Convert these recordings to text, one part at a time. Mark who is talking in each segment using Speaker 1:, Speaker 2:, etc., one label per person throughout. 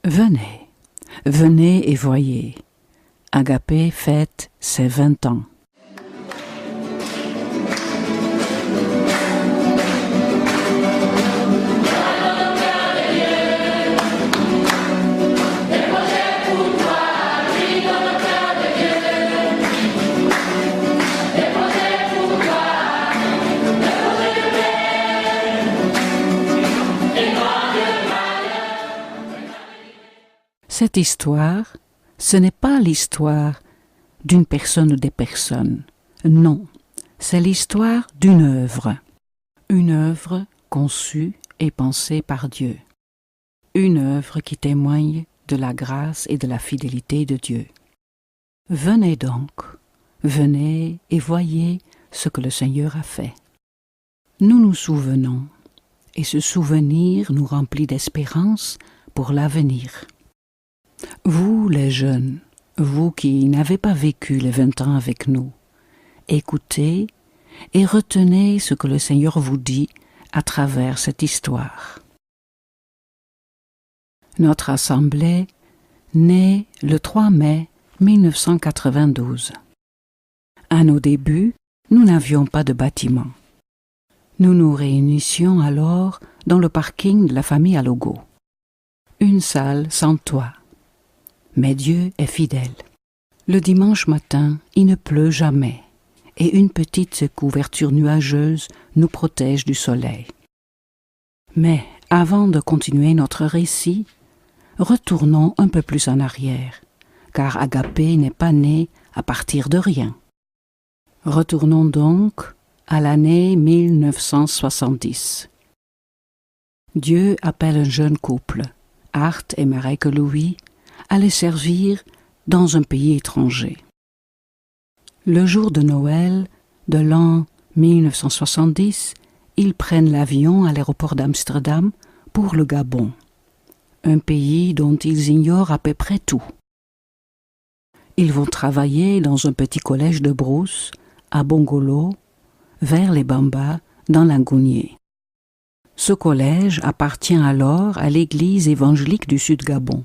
Speaker 1: Venez, venez et voyez. Agapé fête ses 20 ans. Cette histoire, ce n'est pas l'histoire d'une personne ou des personnes. Non, c'est l'histoire d'une œuvre. Une œuvre conçue et pensée par Dieu. Une œuvre qui témoigne de la grâce et de la fidélité de Dieu. Venez donc, venez et voyez ce que le Seigneur a fait. Nous nous souvenons, et ce souvenir nous remplit d'espérance pour l'avenir. Vous, les jeunes, vous qui n'avez pas vécu les 20 ans avec nous, écoutez et retenez ce que le Seigneur vous dit à travers cette histoire. Notre assemblée naît le 3 mai 1992. À nos débuts, nous n'avions pas de bâtiment. Nous nous réunissions alors dans le parking de la famille Alogo. Une salle sans toit. Mais Dieu est fidèle. Le dimanche matin, il ne pleut jamais, et une petite couverture nuageuse nous protège du soleil. Mais avant de continuer notre récit, retournons un peu plus en arrière, car Agapé n'est pas né à partir de rien. Retournons donc à l'année 1970. Dieu appelle un jeune couple, Art et Marek Louis, à les servir dans un pays étranger. Le jour de Noël de l'an 1970, ils prennent l'avion à l'aéroport d'Amsterdam pour le Gabon, un pays dont ils ignorent à peu près tout. Ils vont travailler dans un petit collège de brousse à Bongolo, vers les Bambas, dans l'Ingounié. Ce collège appartient alors à l'Église évangélique du Sud-Gabon,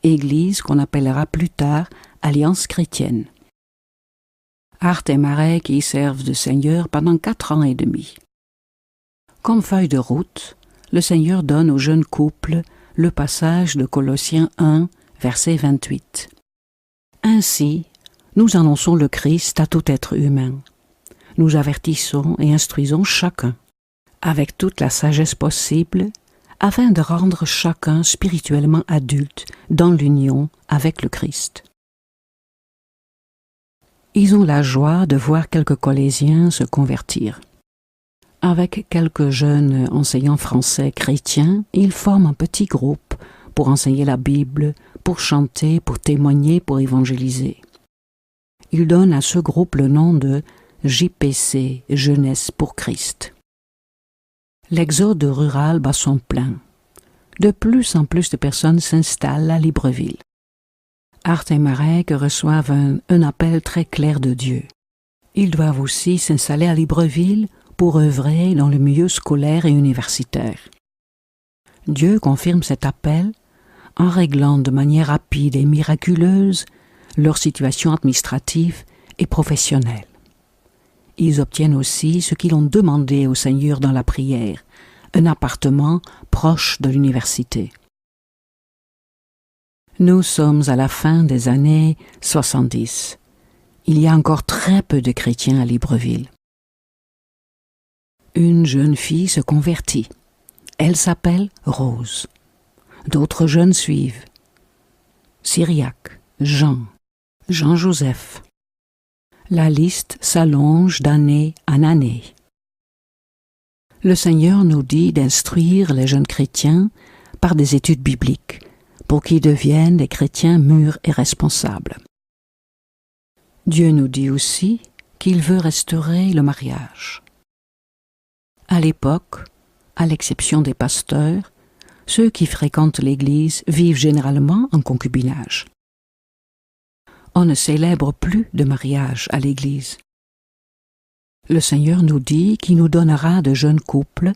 Speaker 1: église qu'on appellera plus tard Alliance chrétienne. Art et Marek y servent le Seigneur pendant 4 ans et demi. Comme feuille de route, le Seigneur donne au jeune couple le passage de Colossiens 1, verset 28. Ainsi, nous annonçons le Christ à tout être humain. Nous avertissons et instruisons chacun, avec toute la sagesse possible, afin de rendre chacun spirituellement adulte dans l'union avec le Christ. Ils ont la joie de voir quelques collégiens se convertir. Avec quelques jeunes enseignants français chrétiens, ils forment un petit groupe pour enseigner la Bible, pour chanter, pour témoigner, pour évangéliser. Ils donnent à ce groupe le nom de JPC, Jeunesse pour Christ. L'exode rural bat son plein. De plus en plus de personnes s'installent à Libreville. Art et Marek reçoivent un appel très clair de Dieu. Ils doivent aussi s'installer à Libreville pour œuvrer dans le milieu scolaire et universitaire. Dieu confirme cet appel en réglant de manière rapide et miraculeuse leur situation administrative et professionnelle. Ils obtiennent aussi ce qu'ils ont demandé au Seigneur dans la prière, un appartement proche de l'université. Nous sommes à la fin des années 70. Il y a encore très peu de chrétiens à Libreville. Une jeune fille se convertit. Elle s'appelle Rose. D'autres jeunes suivent. Cyriaque, Jean-Joseph. La liste s'allonge d'année en année. Le Seigneur nous dit d'instruire les jeunes chrétiens par des études bibliques, pour qu'ils deviennent des chrétiens mûrs et responsables. Dieu nous dit aussi qu'il veut restaurer le mariage. À l'époque, à l'exception des pasteurs, ceux qui fréquentent l'Église vivent généralement en concubinage. On ne célèbre plus de mariage à l'Église. Le Seigneur nous dit qu'il nous donnera de jeunes couples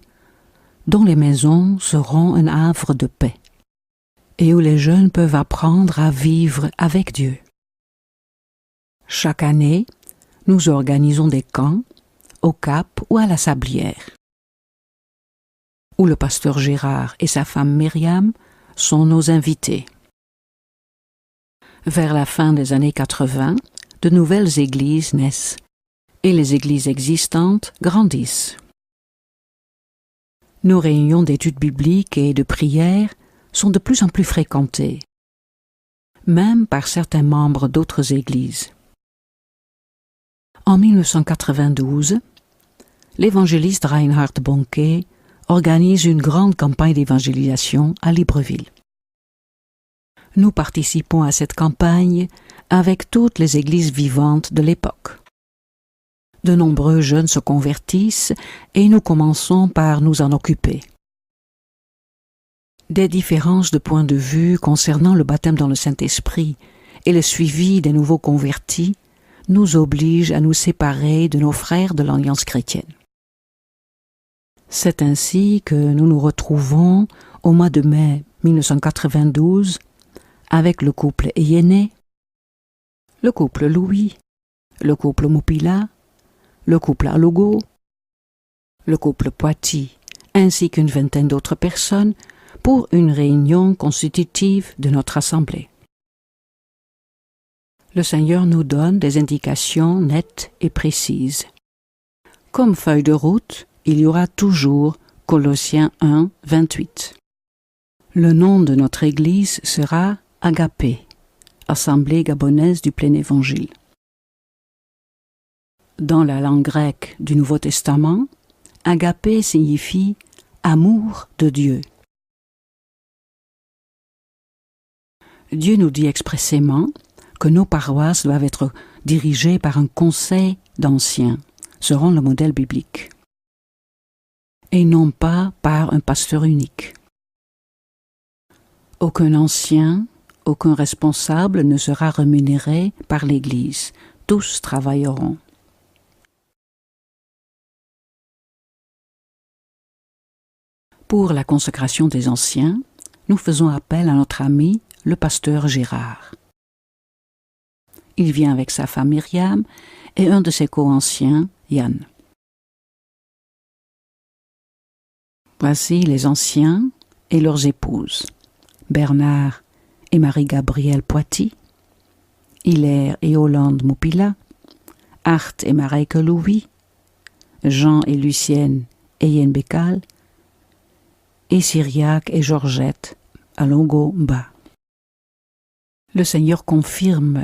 Speaker 1: dont les maisons seront un havre de paix. et où les jeunes peuvent apprendre à vivre avec Dieu. Chaque année, nous organisons des camps au Cap ou à la Sablière, où le pasteur Gérard et sa femme Myriam sont nos invités. Vers la fin des années 80, de nouvelles églises naissent et les églises existantes grandissent. Nos réunions d'études bibliques et de prière sont de plus en plus fréquentées, même par certains membres d'autres églises. En 1992, l'évangéliste Reinhard Bonnke organise une grande campagne d'évangélisation à Libreville. Nous participons à cette campagne avec toutes les églises vivantes de l'époque. De nombreux jeunes se convertissent et nous commençons par nous en occuper. Des différences de point de vue concernant le baptême dans le Saint-Esprit et le suivi des nouveaux convertis nous obligent à nous séparer de nos frères de l'Alliance chrétienne. C'est ainsi que nous nous retrouvons au mois de mai 1992 avec le couple Eyene, le couple Louis, le couple Mopila, le couple Alogo, le couple Poiti, ainsi qu'une vingtaine d'autres personnes pour une réunion constitutive de notre assemblée. Le Seigneur nous donne des indications nettes et précises. Comme feuille de route, il y aura toujours Colossiens 1, 28. Le nom de notre Église sera Agapé, Assemblée gabonaise du plein évangile. Dans la langue grecque du Nouveau Testament, Agapé signifie amour de Dieu. Dieu nous dit expressément que nos paroisses doivent être dirigées par un conseil d'anciens, selon le modèle biblique, et non pas par un pasteur unique. Aucun ancien, aucun responsable ne sera rémunéré par l'Église. Tous travailleront. Pour la consécration des anciens, nous faisons appel à notre ami, le pasteur Gérard. Il vient avec sa femme Myriam et un de ses co-anciens, Yann. Voici les anciens et leurs épouses, Bernard et Marie-Gabrielle Poiti, Hilaire et Hollande Mopila, Art et Mareike Louis, Jean et Lucienne Eyene Bekal, et Syriac et Georgette Alongo Mba. Le Seigneur confirme